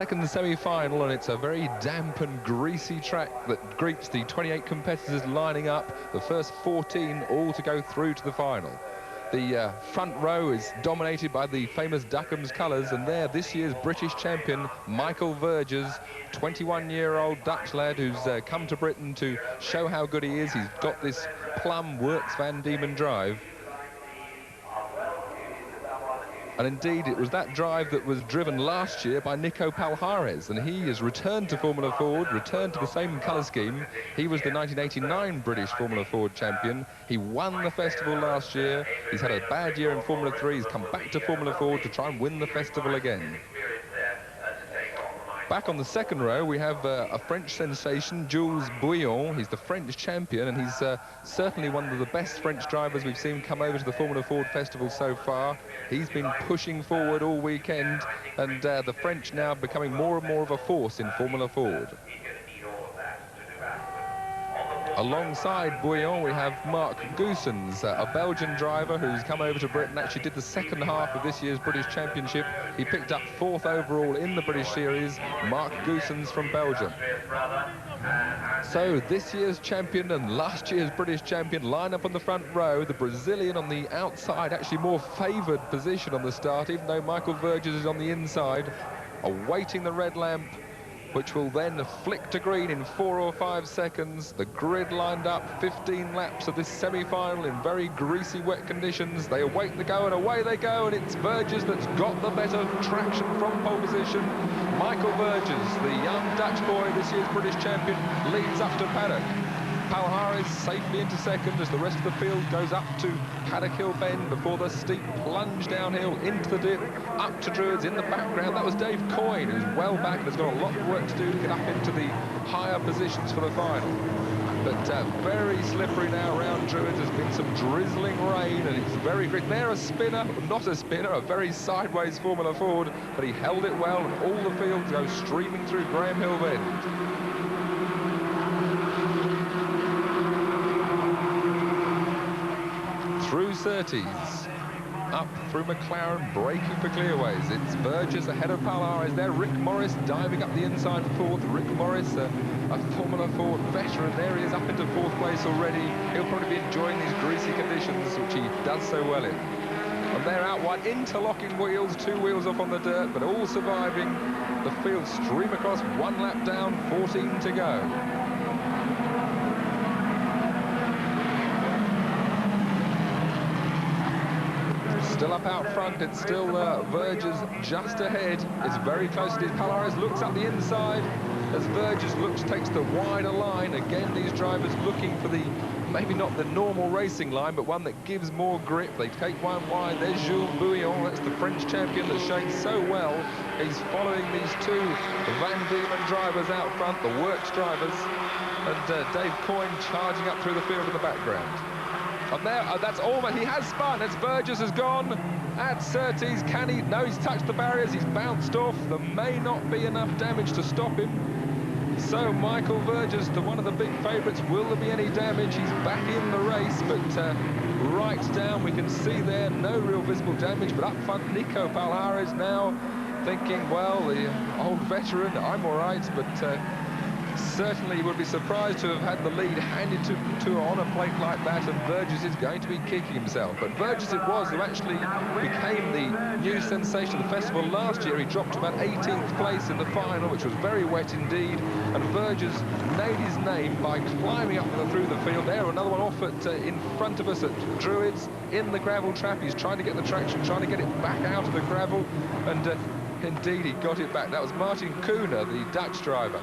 Second semi-final, and it's a very damp and greasy track that greets the 28 competitors lining up, the first 14 all to go through to the final. The front row is dominated by the famous Duckham's colours, and there this year's British champion Michael Vergers, 21-year-old Dutch lad who's come to Britain to show how good he is. He's got this plum Works Van Diemen drive. And indeed, it was that drive that was driven last year by Nico Palhares, and he has returned to Formula Ford, returned to the same colour scheme. He was the 1989 British Formula Ford champion. He won the festival last year. He's had a bad year in Formula 3. He's come back to Formula Ford to try and win the festival again. Back on the second row, we have a French sensation, Jules Bouillon. He's the French champion, and he's certainly one of the best French drivers we've seen come over to the Formula Ford Festival so far. He's been pushing forward all weekend, and the French now becoming more and more of a force in Formula Ford. Alongside Bouillon, we have Marc Goossens, a Belgian driver who's come over to Britain, actually did the second half of this year's British Championship. He picked up 4th overall in the British Series, Marc Goossens from Belgium. So this year's champion and last year's British champion line up on the front row. The Brazilian on the outside, actually more favoured position on the start, even though Michael Vergers is on the inside, awaiting the red lamp, which will then flick to green in 4 or 5 seconds. The grid lined up, 15 laps of this semi-final in very greasy, wet conditions. They await the go, and away they go, and it's Vergers that's got the better traction from pole position. Michael Vergers, the young Dutch boy, this year's British champion, leads up to paddock. Palhares safely into second as the rest of the field goes up to Paddock Hill Bend before the steep plunge downhill into the dip, up to Druids in the background. That was Dave Coyne, who's well back and has got a lot of work to do to get up into the higher positions for the final. But very slippery now around Druids. There's been some drizzling rain, and it's very grit. There a spinner, not a spinner, a very sideways Formula Ford, but he held it well, and all the fields go streaming through Graham Hill Bend. Through Surtees, up through McLaren, braking for clearways. It's Vergers ahead of Palhares there. Rick Morris diving up the inside for 4th. Rick Morris, a Formula Ford veteran. There he is up into 4th place already. He'll probably be enjoying these greasy conditions, which he does so well in. And they're out wide, interlocking wheels, 2 wheels off on the dirt, but all surviving. The field stream across, 1 lap down, 14 to go. Still up out front, it's still Vergers just ahead. It's very close to his. Palhares looks up the inside as Vergers takes the wider line. Again, these drivers looking for the, maybe not the normal racing line, but one that gives more grip. They take one wide. There's Jules Bouillon, that's the French champion that's shown so well. He's following these 2 Van Diemen drivers out front, the Works drivers, and Dave Coyne charging up through the field in the background. And there, that's almost, he has spun, as Vergers has gone at Surtees. Can he? No, he's touched the barriers, he's bounced off. There may not be enough damage to stop him. So Michael Vergers, one of the big favourites, will there be any damage? He's back in the race, but right down, we can see there, no real visible damage, but up front, Nico Palhares now thinking, well, the old veteran, I'm all right, but certainly would be surprised to have had the lead handed to on a plate like that, and Vergers is going to be kicking himself. But Vergers it was who actually became the new sensation of the festival last year. He dropped about 18th place in the final, which was very wet indeed, and Vergers made his name by climbing up through the field. There, another one off in front of us at Druids in the gravel trap. He's trying to get the traction, trying to get it back out of the gravel, and indeed he got it back. That was Martin Kuhner, the Dutch driver.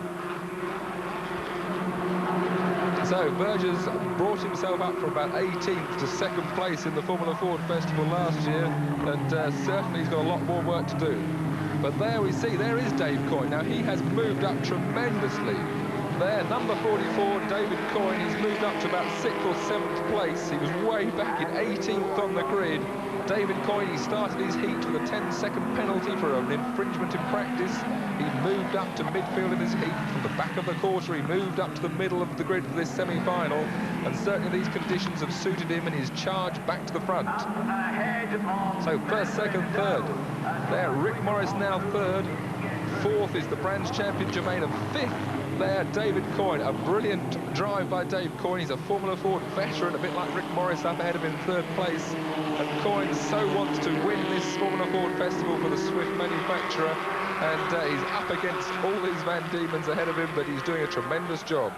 So Vergers brought himself up from about 18th to 2nd place in the Formula Ford Festival last year, and certainly he's got a lot more work to do. But there we see, there is Dave Coyne. Now he has moved up tremendously. There, number 44, David Coyne, he's moved up to about 6th or 7th place. He was way back in 18th on the grid. David Coyne, he started his heat with a 10-second penalty for an infringement in practice. He moved up to midfield in his heat from the back of the quarter. He moved up to the middle of the grid for this semi-final, and certainly these conditions have suited him, and he's charged back to the front. So first, second, third. There, Rick Morris now third. 4th is the Brands champion Germain, and 5th there, David Coyne. A brilliant drive by Dave Coyne. He's a Formula Ford veteran, a bit like Rick Morris up ahead of him in 3rd place. And Coyne so wants to win this Formula Ford Festival for the Swift manufacturer. And he's up against all these Van Diemen's ahead of him, but he's doing a tremendous job.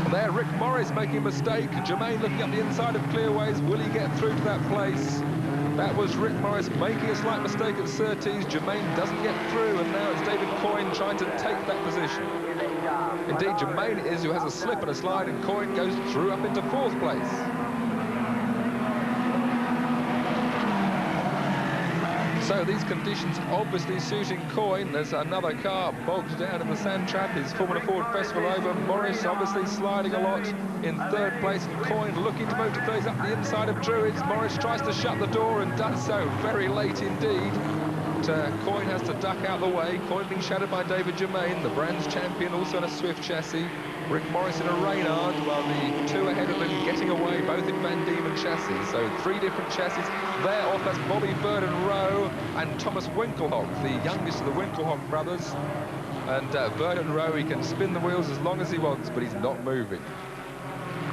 And there, Rick Morris making a mistake. Germain looking up the inside of Clearways. Will he get through to that place? That was Rick Morris making a slight mistake at Surtees. Germain doesn't get through, and now it's David Coyne trying to take that position. Indeed, Germain it is who has a slip and a slide, and Coyne goes through up into 4th place. So these conditions obviously suiting Coyne. There's another car bogged down in the sand trap. His Formula Ford Festival over. Morris obviously sliding a lot in 3rd place, and Coyne looking to move to 3rd up the inside of Druids. Morris tries to shut the door and does so very late indeed. Coyne has to duck out the way. Coyne being shadowed by David Germain, the Brands champion, also in a Swift chassis. Rick Morris in a Reynard, while the 2 ahead of him getting away, both in Van Diemen chassis. So 3 different chassis. There off, that's Bobby Verdon Rowe and Thomas Winkelhock, the youngest of the Winkelhock brothers. And Verdon Rowe, he can spin the wheels as long as he wants, but he's not moving.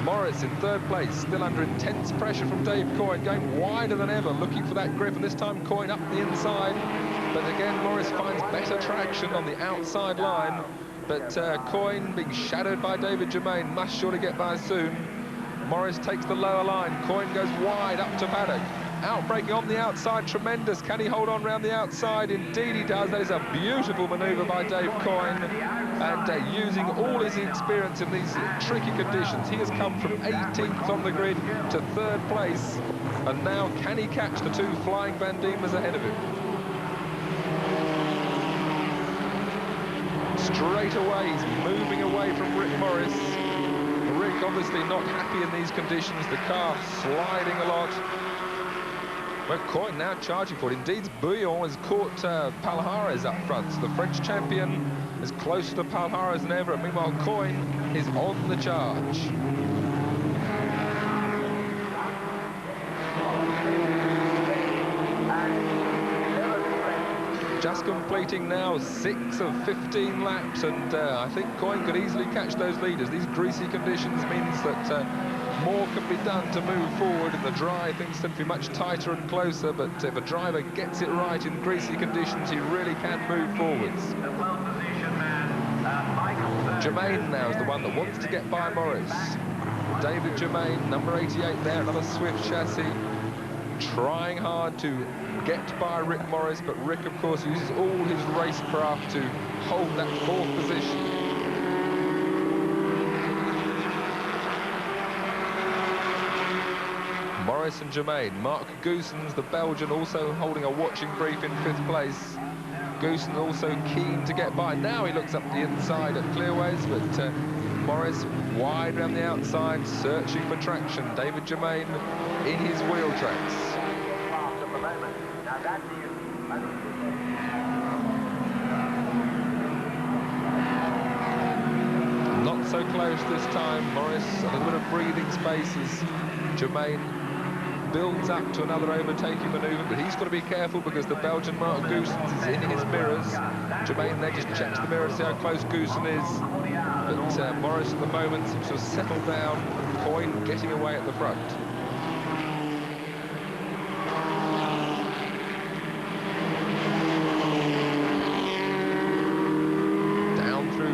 Morris in 3rd place, still under intense pressure from Dave Coyne, going wider than ever, looking for that grip, and this time Coyne up the inside. But again, Morris finds better traction on the outside line. But Coyne, being shadowed by David Germain, must surely get by soon. Morris takes the lower line. Coyne goes wide up to Paddock. Outbreaking on the outside, tremendous. Can he hold on round the outside? Indeed he does. That is a beautiful manoeuvre by Dave Coyne. And using all his experience in these tricky conditions, he has come from 18th on the grid to 3rd place. And now, can he catch the 2 flying Van Diemen's ahead of him? Straight away, he's moving away from Rick Morris. Rick obviously not happy in these conditions, the car sliding a lot. But Coyne now charging for it. Indeed, Bouillon has caught Palhares up front. So the French champion is closer to Palhares than ever. And meanwhile, Coyne is on the charge. Just completing now 6 of 15 laps, and I think Coyne could easily catch those leaders. These greasy conditions means that more can be done to move forward. In the dry, things tend to be much tighter and closer, but if a driver gets it right in greasy conditions, he really can move forwards. Germain now is the one that wants to get by Morris. David Germain, number 88 there, another Swift chassis, trying hard to get by Rick Morris, but Rick, of course, uses all his racecraft to hold that 4th position. Morris and Germain. Mark Goossens, the Belgian, also holding a watching brief in 5th place. Goossens also keen to get by. Now he looks up the inside at Clearways, but Morris wide around the outside, searching for traction. David Germain in his wheel tracks. Not so close this time. Morris, a little bit of breathing space as Germain builds up to another overtaking manoeuvre, but he's got to be careful because the Belgian Mark Goossens is in his mirrors. Germain there just checks the mirror to see how close Goossen is. But Morris at the moment seems to have settled down. Coyne getting away at the front.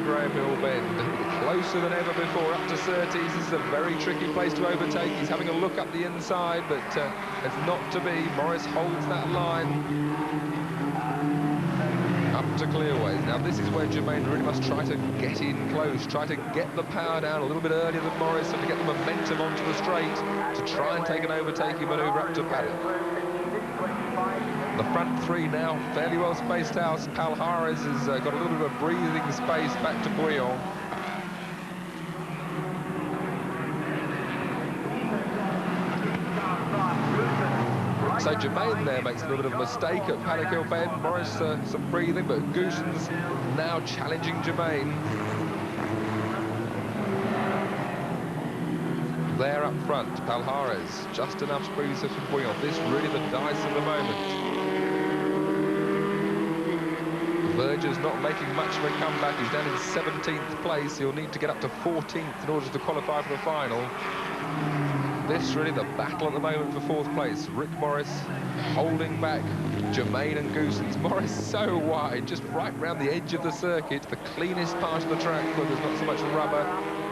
Graham Hill Bend, closer than ever before up to Surtees. This is a very tricky place to overtake. He's having a look up the inside, but it's not to be. Morris holds that line up to Clearways. Now this is where Germain really must try to get in close, try to get the power down a little bit earlier than Morris and to get the momentum onto the straight to try and take an overtaking manoeuvre up to Paddock. The front 3 now fairly well spaced out. Palhares has got a little bit of a breathing space back to Bouillon. So Germain there makes a little bit of a mistake at Paddock Hill Bend. Morris some breathing, but Goossens now challenging Germain. There up front, Palhares, just enough squeeze for Bouillon. This really the dice of the moment. Verger's not making much of a comeback. He's down in 17th place. He'll need to get up to 14th in order to qualify for the final. This really the battle at the moment for 4th place. Rick Morris holding back Germain and Goossens. Morris so wide, just right round the edge of the circuit, the cleanest part of the track where there's not so much rubber,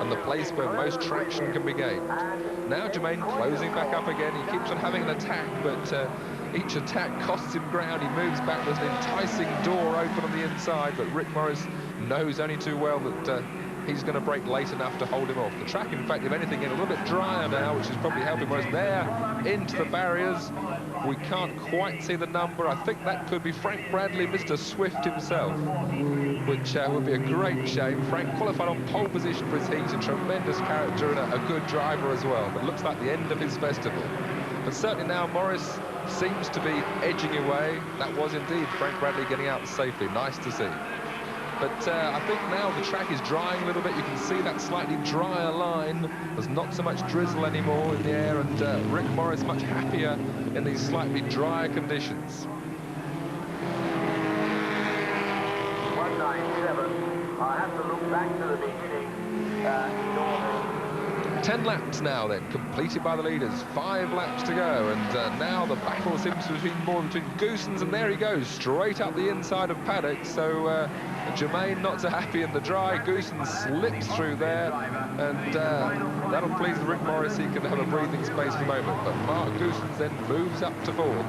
and the place where most traction can be gained. Now Germain closing back up again. He keeps on having an attack, but each attack costs him ground. He moves back. There's an enticing door open on the inside, but Rick Morris knows only too well that he's going to break late enough to hold him off. The track, in fact, if anything, getting a little bit drier now, which is probably helping Morris there into the barriers. We can't quite see the number. I think that could be Frank Bradley, Mr. Swift himself, which would be a great shame. Frank qualified on pole position for his heat, a tremendous character and a good driver as well, but looks like the end of his festival. But certainly now Morris seems to be edging away. That was indeed Frank Bradley getting out safely. Nice to see. But I think now the track is drying a little bit. You can see that slightly drier line. There's not so much drizzle anymore in the air, and Rick Morris much happier in these slightly drier conditions. 197. I have to look back to the beginning. 10 laps now then, completed by the leaders. 5 laps to go, and now the battle seems to be more between Goossens, and there he goes, straight up the inside of Paddock. So Germain not so happy in the dry. Goossens slips through there, and that'll please Rick Morris. He can have a breathing space for the moment, but Mark Goossens then moves up to 4th.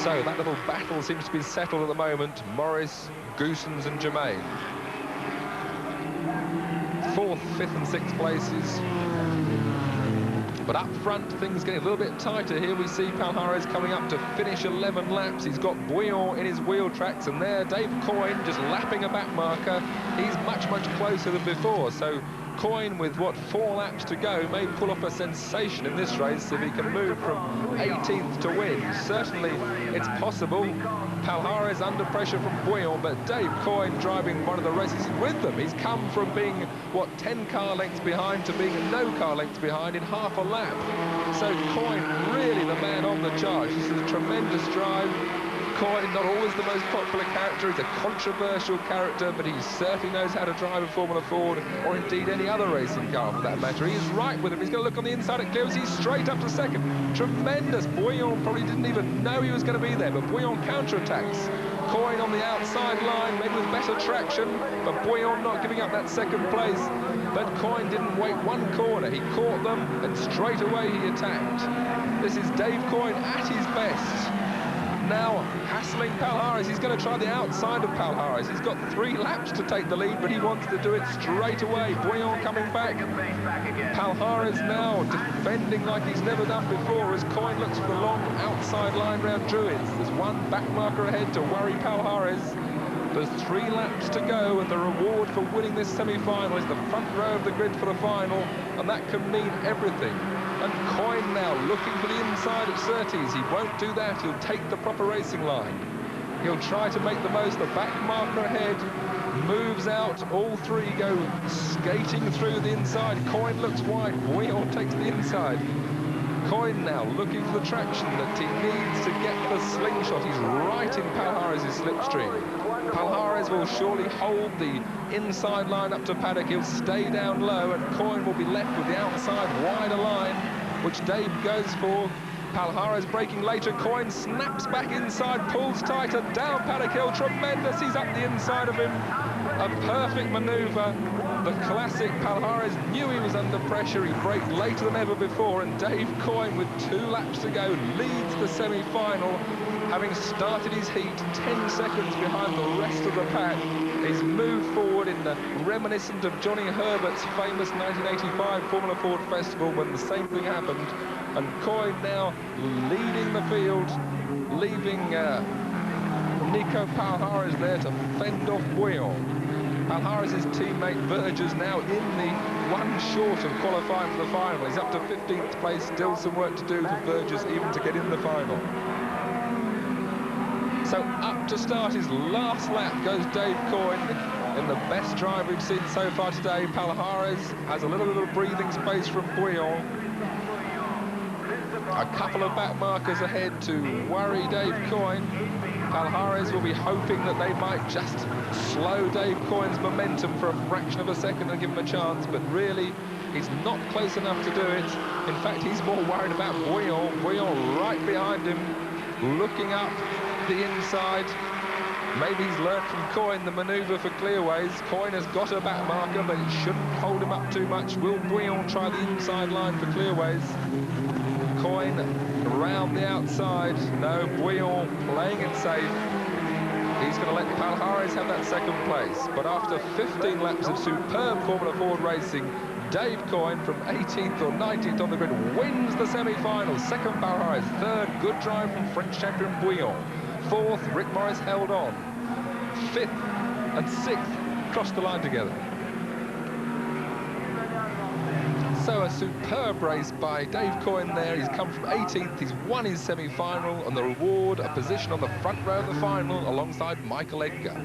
So that little battle seems to be settled at the moment. Morris, Goossens and Germain. 4th, 5th and 6th places. But up front, things getting a little bit tighter. Here we see Palhares coming up to finish 11 laps. He's got Bouillon in his wheel tracks, and there Dave Coyne just lapping a back marker. He's much, much closer than before. So Coyne, with what, 4 laps to go, may pull off a sensation in this race if he can move from 18th to win. Certainly it's possible. Palhares under pressure from Bouillon, but Dave Coyne driving one of the races with them. He's come from being, what, 10 car lengths behind to being no car lengths behind in half a lap. So Coyne really the man on the charge. This is a tremendous drive. Coyne, not always the most popular character, he's a controversial character, but he certainly knows how to drive a Formula Ford, or indeed any other racing car for that matter. He is right with him. He's going to look on the inside at Clears. He's straight up to 2nd. Tremendous. Bouillon probably didn't even know he was going to be there, but Bouillon counterattacks. Coyne on the outside line, maybe with better traction, but Bouillon not giving up that 2nd place. But Coyne didn't wait one corner. He caught them, and straight away he attacked. This is Dave Coyne at his best. Now hassling Palhares. He's going to try the outside of Palhares. He's got 3 laps to take the lead, but he wants to do it straight away. Bouillon coming back. Palhares now defending like he's never done before as Coyne looks for the long outside line round Druids. There's 1 back marker ahead to worry Palhares. There's 3 laps to go, and the reward for winning this semi-final is the front row of the grid for the final, and that can mean everything. And Coyne now looking for the inside of Surtees. He won't do that. He'll take the proper racing line. He'll try to make the most. The back marker ahead moves out. All 3 go skating through the inside. Coyne looks wide. Bouillon takes the inside. Coyne now looking for the traction that he needs to get the slingshot. He's right in Palhares' slipstream. Palhares will surely hold the inside line up to Paddock. He'll stay down low, and Coyne will be left with the outside wider line, which Dave goes for. Palhares braking later. Coyne snaps back inside, pulls tighter, down Paddock Hill. Tremendous. He's up the inside of him. A perfect manoeuvre. The classic. Palhares knew he was under pressure. He braked later than ever before, and Dave Coyne, with 2 laps to go, leads the semi-final, having started his heat 10 seconds behind the rest of the pack. He's moved forward in the reminiscent of Johnny Herbert's famous 1985 Formula Ford Festival when the same thing happened. And Coyne now leading the field, leaving Nico Palhares there to fend off Bouillon. Palhares' teammate Verger's now in the 1 short of qualifying for the final. He's up to 15th place, still some work to do for Verger's even to get in the final. So up to start his last lap goes Dave Coyne in and the best driver we've seen so far today. Palhares has a little bit of breathing space from Bouillon. A couple of back markers ahead to worry Dave Coyne. Palhares will be hoping that they might just slow Dave Coyne's momentum for a fraction of a second and give him a chance, but really, he's not close enough to do it. In fact, he's more worried about Bouillon. Bouillon right behind him, looking up the inside. Maybe he's learnt from Coyne the manoeuvre for clearways. Coyne has got a back marker, but it shouldn't hold him up too much. Will Bouillon try the inside line for clearways? Coyne around the outside. No, Bouillon playing it safe. He's going to let Palhares have that second place. But after 15 laps of superb Formula Ford racing, Dave Coyne from 18th or 19th on the grid wins the semi-final. Second, Palhares. Third, good drive from French champion Bouillon. Fourth, Rick Morris held on. Fifth and sixth crossed the line together. So a superb race by Dave Coyne there. He's come from 18th, he's won his semi-final, and the reward, a position on the front row of the final alongside Michael Edgar.